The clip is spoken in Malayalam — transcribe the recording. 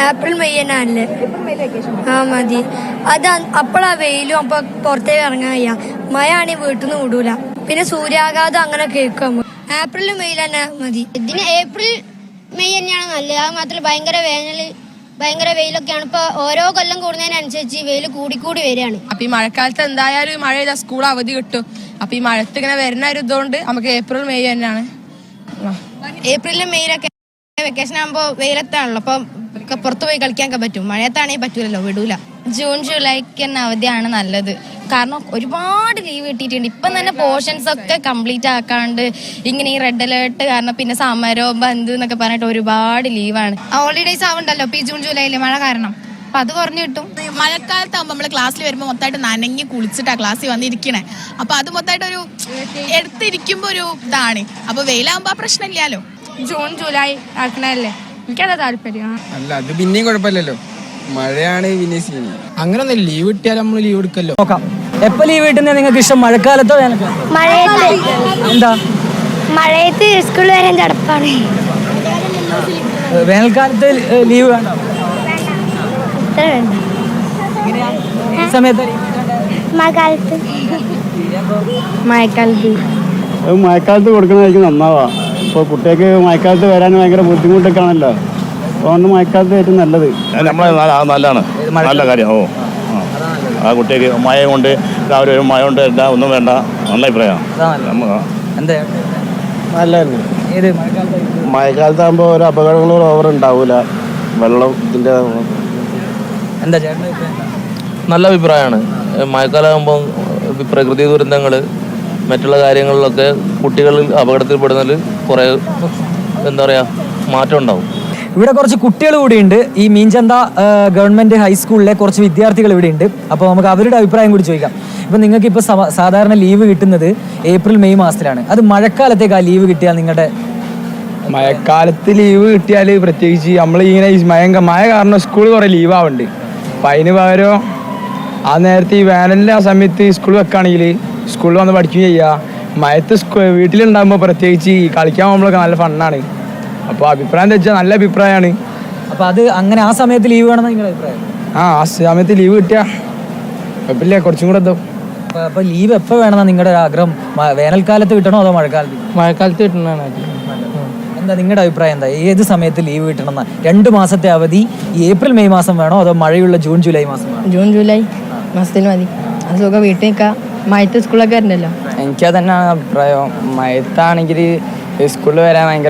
ഏപ്രിൽ മെയ് തന്നെ അല്ലേ? ആ മതി. അത് അപ്പോഴാ വെയിലും, അപ്പൊ പുറത്തേക്ക് ഇറങ്ങാൻ കഴിയാ. മഴ ആണെങ്കിൽ വീട്ടിൽ നിന്ന് വിടൂല. പിന്നെ സൂര്യാഘാതം അങ്ങനെ കേൾക്കും. ഏപ്രിൽ മെയ് തന്നെ മതി. ഇതിന് ഏപ്രിൽ മെയ് തന്നെയാണ് നല്ലത്. അത് മാത്രമല്ല ഭയങ്കര വെയിലൊക്കെയാണ്. ഇപ്പൊ ഓരോ കൊല്ലം കൂടുന്നതിനനുസരിച്ച് വെയിൽ കൂടിക്കൂടി വരികയാണ്. അപ്പൊ ഈ മഴക്കാലത്ത് എന്തായാലും മഴ ചെയ്താൽ സ്കൂൾ അവധി കിട്ടും. അപ്പൊ ഈ മഴത്ത് ഇങ്ങനെ വരുന്ന ഒരു ഇതുകൊണ്ട് നമുക്ക് ഏപ്രിൽ മെയ് തന്നെയാണ്. ഏപ്രിലും മെയ്യിലൊക്കെ വെക്കേഷൻ ആകുമ്പോൾ വെയിലത്താണല്ലോ, അപ്പൊ പുറത്തു പോയി കളിക്കാനൊക്കെ പറ്റും. മഴയത്താണെങ്കിൽ പറ്റൂലല്ലോ, വിടൂല. ജൂൺ ജൂലൈക്ക് തന്നെ അവധിയാണ് നല്ലത്. കാരണം ഒരുപാട് ലീവ് കിട്ടിയിട്ടുണ്ട്. ഇപ്പം തന്നെ പോർഷൻസ് ഒക്കെ കംപ്ലീറ്റ് ആക്കാണ്ട് ഇങ്ങനെ ഈ റെഡ് അലേർട്ട് കാരണം പിന്നെ സമരം ബന്ദ് എന്നൊക്കെ പറഞ്ഞിട്ട് ഒരുപാട് ലീവാണ്. ഹോളിഡേയ്സ് ആവുണ്ടല്ലോ ഇപ്പൊ ഈ ജൂൺ ജൂലൈയില് മഴ കാരണം. അപ്പൊ അത് കുറഞ്ഞു കിട്ടും. മഴക്കാലത്താകുമ്പോൾ നമ്മള് ക്ലാസ്സിൽ വരുമ്പോൾ മൊത്തമായിട്ട് നനഞ്ഞ് കുളിച്ചിട്ടാ ക്ലാസ്സിൽ വന്നിരിക്കണേ. അപ്പൊ അത് മൊത്തമായിട്ട് ഒരു എടുത്തിരിക്കുമ്പോ ഒരു ഇതാണ്. അപ്പൊ വെയിലാകുമ്പോ ആ പ്രശ്നമില്ലല്ലോ. ജൂൺ ജൂലൈ ആക്കണല്ലേ എനിക്കതാ താല്പര്യം. അല്ല, അത് പിന്നെയും കുഴപ്പമില്ലല്ലോ. മഴയാണ് പിന്നെ സീനി. അങ്ങനൊന്നും ലീവ് കിട്ടിയാൽ നമ്മൾ ലീവ് എടുക്കല്ലോ. നോക്കാം. എപ്പോ ലീവ് കിട്ടുന്നത് നിങ്ങൾക്ക് ഇഷ്ടം? മഴക്കാലത്തോ വേനൽക്കാലത്തോ? എന്താ മഴയത്ത് സ്കൂളിൽ വരാൻ ചടപ്പാണ്. വേനൽക്കാലത്ത് ലീവ് വേണ്ട? ഈ സമയത്ത് മഴക്കാലത്ത് കൊടുക്കുന്നതായിരിക്കും നന്നാവാ. ഇപ്പോൾ കുട്ടികൾക്ക് മഴക്കാലത്ത് വരാൻ ഭയങ്കര ബുദ്ധിമുട്ടൊക്കെ ആണല്ലോ. അതുകൊണ്ട് മഴക്കാലത്ത് ഏറ്റവും നല്ലത്. നല്ലതാണ്, നല്ല കാര്യം. ആ കുട്ടിക്ക് മഴ കൊണ്ട് രാവിലെ വരും, മഴ കൊണ്ട് എല്ലാം ഒന്നും വേണ്ട. നല്ല അഭിപ്രായം. മഴക്കാലത്താകുമ്പോൾ ഒരു അപകടങ്ങളും ഓവർ ഉണ്ടാവൂല. വെള്ളത്തിന്റെ എന്താ നല്ല അഭിപ്രായമാണ്. മഴക്കാലമാകുമ്പോൾ പ്രകൃതി ദുരന്തങ്ങൾ മറ്റുള്ള കാര്യങ്ങളിലൊക്കെ കുട്ടികളിൽ അപകടത്തിൽപ്പെടുന്നതിൽ കുറേ എന്താ പറയുക മാറ്റം ഉണ്ടാവും. ഇവിടെ കുറച്ച് കുട്ടികൾ കൂടിയുണ്ട്. ഈ മീൻചന്ത ഗവൺമെൻറ് ഹൈസ്കൂളിലെ കുറച്ച് വിദ്യാർത്ഥികൾ ഇവിടെ ഉണ്ട്. അപ്പോൾ നമുക്ക് അവരുടെ അഭിപ്രായം കൂടി ചോദിക്കാം. ഇപ്പം നിങ്ങൾക്ക് ഇപ്പോൾ സാധാരണ ലീവ് കിട്ടുന്നത് ഏപ്രിൽ മെയ് മാസത്തിലാണ്. അത് മഴക്കാലത്തേക്ക് ആ ലീവ് കിട്ടിയാൽ നിങ്ങളുടെ? മഴക്കാലത്ത് ലീവ് കിട്ടിയാൽ പ്രത്യേകിച്ച് നമ്മൾ ഇങ്ങനെ മഴ കാരണം സ്കൂൾ കുറേ ലീവ് ആവുന്നുണ്ട്. അപ്പം അതിന് പകരം ആ നേരത്തെ ഈ വേനലിൻ്റെ ആ സമയത്ത് സ്കൂൾ വെക്കുകയാണെങ്കിൽ സ്കൂളിൽ വന്ന് പഠിക്കുകയും ചെയ്യുക. മഴത്ത് വീട്ടിലുണ്ടാകുമ്പോൾ പ്രത്യേകിച്ച് കളിക്കാൻ പോകുമ്പോഴൊക്കെ നല്ല ഫണ്ണാണ്. അപ്പോൾ അഭിപ്രായം എന്താ വെച്ചാൽ നല്ല അഭിപ്രായമാണ്. അപ്പോൾ അത് അങ്ങനെ ആ സമയത്ത് ലീവ് വേണമെന്ന് നിങ്ങളുടെ അഭിപ്രായം? ആ സമയത്ത് ലീവ് കിട്ടിയാൽ കുഴപ്പമില്ല, കുറച്ചും കൂടെ എത്തും. അപ്പോൾ ലീവ് എപ്പോൾ വേണമെന്നാണ് നിങ്ങളുടെ ആഗ്രഹം? വേനൽക്കാലത്ത് കിട്ടണോ അതോ മഴക്കാലത്ത്? മഴക്കാലത്ത് കിട്ടണതാണ്. എന്താ നിങ്ങളുടെ അഭിപ്രായം? എന്താ ഏത് സമയത്ത് ലീവ് കിട്ടണം? 2 മാസത്തെ അവധി ഈ ഏപ്രിൽ മെയ് മാസം വേണോ അതോ മഴയുള്ള ജൂൺ ജൂലൈ മാസം വേണോ? ജൂൺ ജൂലൈ മാസത്തിൽ മതി. അത് സുഖം വീട്ടിൽ നിൽക്കാം. മഴത്ത് സ്കൂളൊക്കെ വരണ്ടല്ലോ. എനിക്കത് തന്നെയാണ് അഭിപ്രായം. മഴത്താണെങ്കിൽ സ്കൂളിൽ വരാൻ ഭയങ്കര